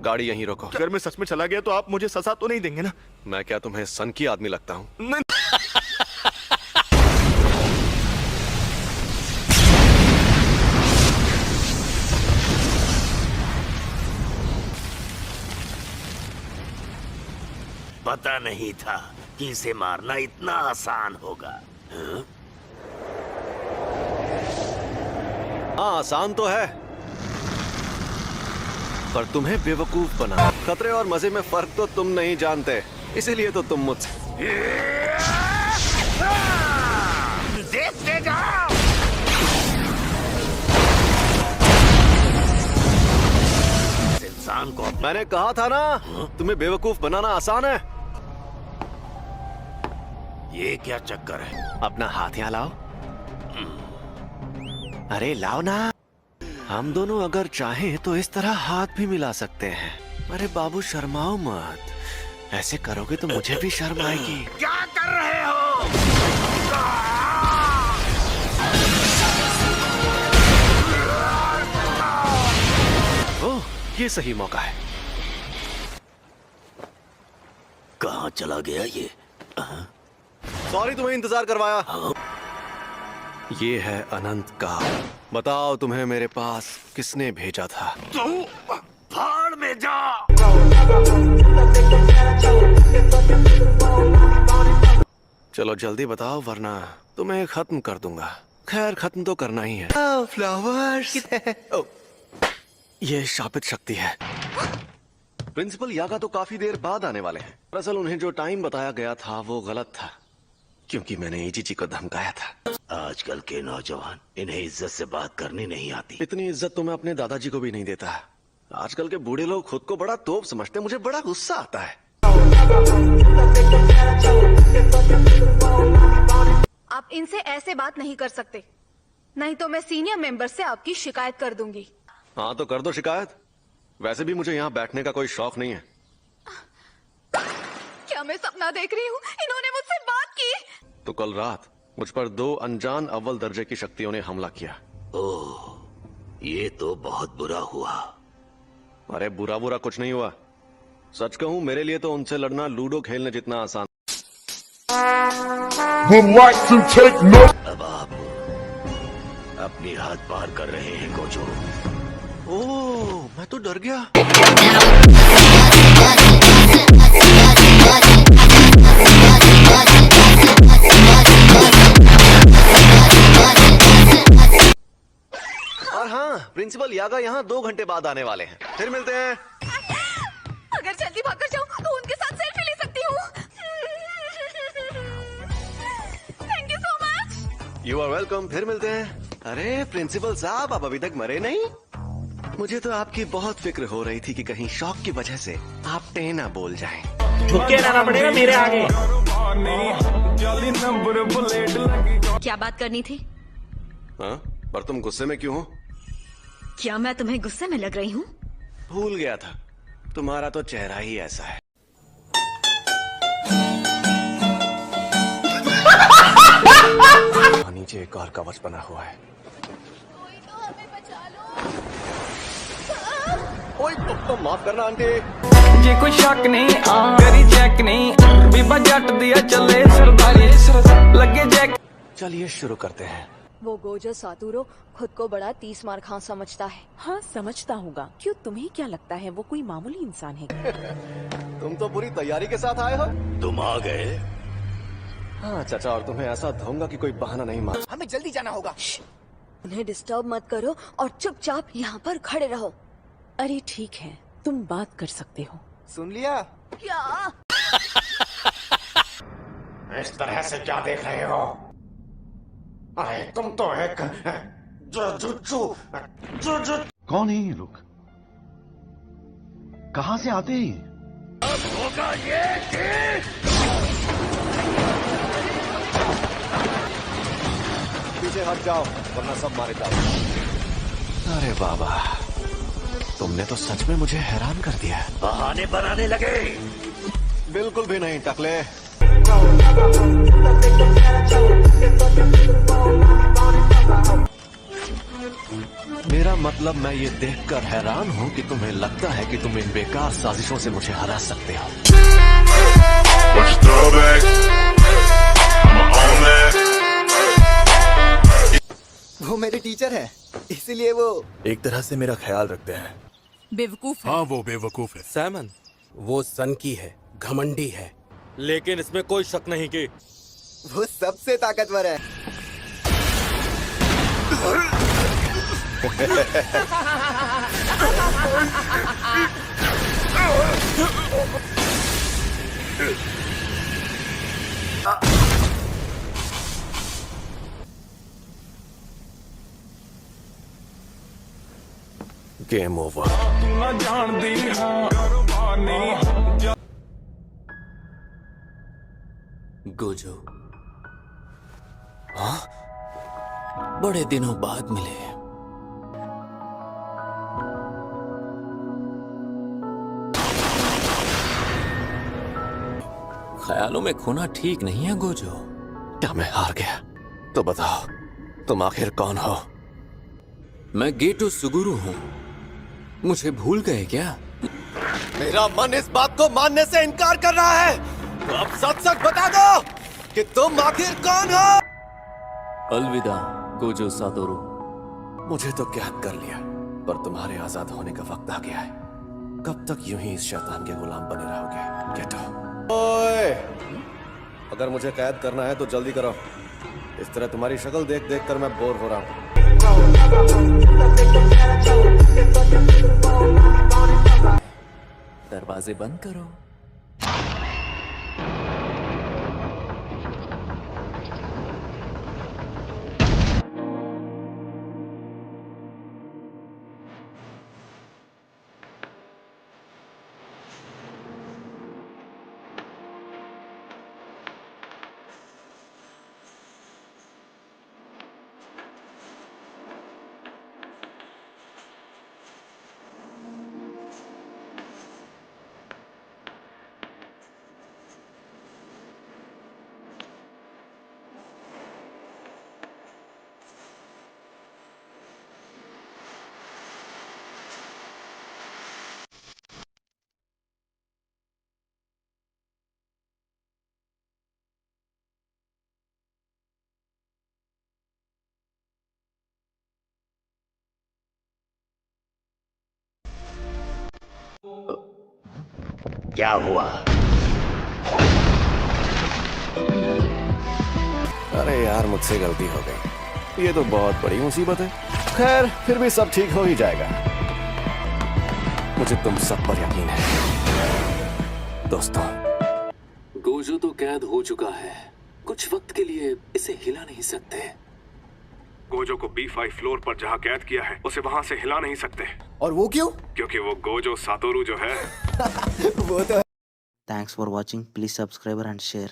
गाड़ी यहीं रोको। अगर मैं सच में चला गया तो आप मुझे सजा तो नहीं देंगे ना? मैं क्या तुम्हें सन की आदमी लगता हूँ? नहीं। पता नहीं था कि इसे मारना इतना आसान होगा। हाँ, आसान तो है, पर तुम्हें बेवकूफ बना। खतरे और मजे में फर्क तो तुम नहीं जानते, इसीलिए तो तुम मुझसे। देखते जाओ। इस इंसान को मैंने कहा था ना, तुम्हें बेवकूफ बनाना आसान है। ये क्या चक्कर है? अपना हाथ यहाँ लाओ। अरे लाओ ना। हम दोनों अगर चाहें तो इस तरह हाथ भी मिला सकते हैं। अरे बाबू शर्माओ मत, ऐसे करोगे तो मुझे भी शर्म आएगी। क्या कर रहे हो? ओह, ये सही मौका है। कहाँ चला गया ये? सॉरी तुम्हें इंतजार करवाया। ये है अनंत का। बताओ तुम्हें मेरे पास किसने भेजा था? तू भाड़ में जा। चलो जल्दी बताओ वरना तुम्हें खत्म कर दूंगा। खैर खत्म तो करना ही है। फ्लावर्स। ये शापित शक्ति है। प्रिंसिपल यागा तो काफी देर बाद आने वाले हैं। दरअसल उन्हें जो टाइम बताया गया था वो गलत था, क्योंकि मैंने इजीची को धमकाया था। आजकल के नौजवान इन्हें इज्जत से बात करनी नहीं आती। इतनी इज्जत तो मैं अपने दादाजी को भी नहीं देता। आजकल के बूढ़े लोग खुद को बड़ा तोप समझते, मुझे बड़ा गुस्सा आता है। आप इनसे ऐसे बात नहीं कर सकते, नहीं तो मैं सीनियर मेंबर से आपकी शिकायत कर दूंगी। हाँ तो कर दो शिकायत। वैसे भी मुझे यहाँ बैठने का कोई शौक नहीं है। क्या मैं सपना देख रही हूँ? इन्होंने मुझसे बात की। तो कल रात मुझ पर 2 अनजान अव्वल दर्जे की शक्तियों ने हमला किया। ओह, ये तो बहुत बुरा हुआ। अरे बुरा बुरा कुछ नहीं हुआ। सच कहूँ मेरे लिए तो उनसे लड़ना लूडो खेलने जितना आसान। अब आप अपनी हाथ पार कर रहे हैं गोजो। ओह, मैं तो डर गया। और हाँ, प्रिंसिपल यागा यहाँ 2 घंटे बाद आने वाले हैं। फिर मिलते हैं। अगर जल्दी भागकर जाऊँ तो उनके साथ सेल्फी ले सकती हूँ। Thank you so much. You are welcome. फिर मिलते हैं। अरे प्रिंसिपल साहब, आप अभी तक मरे नहीं? मुझे तो आपकी बहुत फिक्र हो रही थी कि कहीं शौक की वजह से आप टेना बोल जाएं। झुके रहना पड़ेगा मेरे आगे। क्या बात करनी थी? हाँ, पर तुम गुस्से में क्यों हो? क्या मैं तुम्हें गुस्से में लग रही हूँ? भूल गया था, तुम्हारा तो चेहरा ही ऐसा है। नीचे एक और कवच बना हुआ है। कोई तो हमें बचा लो। ओए तो माफ करना आंटी। जे कोई शक नहीं करी चेक नहीं, बीबा जट दिया चले सरदारी लगे जैक। चलिए शुरू करते हैं। वो गोजो सातुरो खुद को बड़ा 30 मार खां समझता है। हाँ समझता होगा। क्यों, तुम्हें क्या लगता है वो कोई मामूली इंसान है? तुम तो पूरी तैयारी के साथ आए हो। तुम आ गए। हाँ चाचा, और तुम्हें ऐसा धोऊंगा कि कोई बहाना नहीं मार। हमें जल्दी जाना होगा। उन्हें डिस्टर्ब मत करो और चुपचाप यहाँ पर खड़े रहो। अरे ठीक है, तुम बात कर सकते हो। सुन लिया? क्या? इस तरह से क्या देख रहे हो? अरे तुम तो एक जुजुत्सु। कौन है ये लोग? कहाँ से आते हैं? होगा ये कि पीछे हट जाओ वरना सब मारे जाओ। अरे बाबा, तुमने तो सच में मुझे हैरान कर दिया। बहाने बनाने लगे। बिल्कुल भी नहीं टकले। मेरा मतलब मैं ये देखकर हैरान हूँ कि तुम्हें लगता है कि तुम इन बेकार साजिशों से मुझे हरा सकते हो। What's your throwback? I'ma own that. वो मेरे टीचर है, इसीलिए वो एक तरह से मेरा ख्याल रखते हैं। बेवकूफ है। हाँ वो बेवकूफ है। सैमन वो सनकी है, घमंडी है, लेकिन इसमें कोई शक नहीं कि वो सबसे ताकतवर है। Game over. ना जानती हाँ कुर्बानी गोजो, हाँ बड़े दिनों बाद मिले। ख्यालों में खोना ठीक नहीं है गोजो। क्या मैं हार गया? तो बताओ तुम आखिर कौन हो? मैं गेटो सुगुरु हूँ। मुझे भूल गए क्या? मेरा मन इस बात को मानने से इनकार कर रहा है। तो अब सच सच बता दो कि तुम आखिर कौन हो? अलविदा गोजो सातोरू। मुझे तो कैद कर लिया, पर तुम्हारे आजाद होने का वक्त आ गया है। कब तक यूं ही इस शैतान के गुलाम बने रहोगे? गेटो। ओए, अगर मुझे कैद करना है तो जल्दी करो। इस तरह तुम्हारी शक्ल देख देख कर मैं बोर हो रहा हूँ। दरवाजे बंद करो। क्या हुआ? अरे यार, मुझसे गलती हो गई। ये तो बहुत बड़ी मुसीबत है। खैर, फिर भी सब ठीक हो ही जाएगा। मुझे तुम सब पर यकीन है दोस्तों। गोजो तो कैद हो चुका है। कुछ वक्त के लिए इसे हिला नहीं सकते। गोजो को B5 फ्लोर पर जहाँ कैद किया है उसे वहाँ से हिला नहीं सकते। और वो क्यों? क्योंकि वो गोजो सातोरू जो है वो तो Thanks for watching. Please subscribe and share.